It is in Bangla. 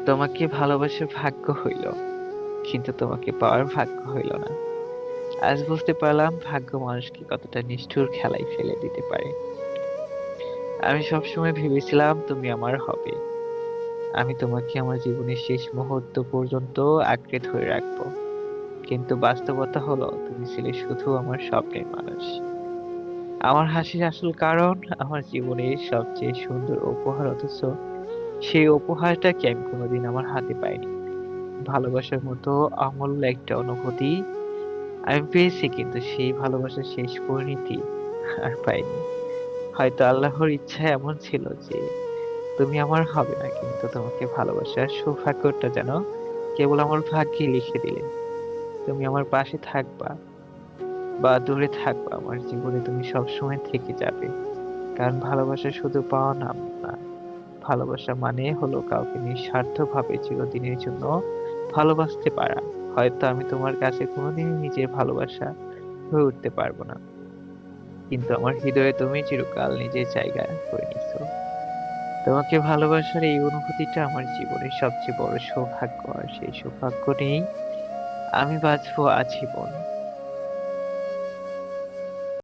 তোমাকে ভালোবাসার ভাগ্য হইল, কিন্তু তোমাকে পাওয়ার ভাগ্য হইল না। আজ বুঝতে পারলাম ভাগ্য মানুষকে কতটা নিষ্ঠুর খেলায় ফেলে দিতে পারে। আমি সবসময় ভেবেছিলাম তুমি আমার হবে। আমি তোমাকে আমার জীবনের শেষ মুহূর্ত পর্যন্ত আঁকড়ে ধরে রাখবো। কিন্তু বাস্তবতা হলো তুমি ছিলে শুধু আমার স্বপ্নের মানুষ। আমার হাসির আসল কারণ আমার জীবনের সবচেয়ে সুন্দর উপহার, অথচ সেই উপহারটাকে আমি কোনোদিন আমার হাতে পাইনি। ভালোবাসার মতো অমূল্য একটা অনুভূতি আমি পেয়েছি, কিন্তু সেই ভালোবাসার শেষ পরিণতি আর পাইনি। হয়তো আল্লাহর ইচ্ছা এমন ছিল যে তুমি আমার হবে না, কিন্তু তোমাকে ভালোবাসার সৌভাগ্যটা যেন কেবল আমার ভাগ্যে লিখে দিলেন। তুমি আমার পাশে থাকবা বা দূরে থাকবা, আমার জীবনে তুমি সবসময় থেকে যাবে। কারণ ভালোবাসা শুধু পাওয়া নাম না, ভালোবাসা মানে হলো কাউকে নিঃস্বার্থভাবে চিরদিনের জন্য ভালোবাসতে পারা। হয়তো আমি তোমার কাছে কোনোদিনই নিজের ভালোবাসা হয়ে উঠতে পারবো না, কিন্তু আমার হৃদয়ে তুমি চিরকাল নিজের জায়গা করে নিছো। তোমাকে ভালোবাসার এই অনুভূতিটা আমার জীবনের সবচেয়ে বড় সৌভাগ্য, আর সেই সৌভাগ্য নিয়েই আমি বাঁচবো আজীবন।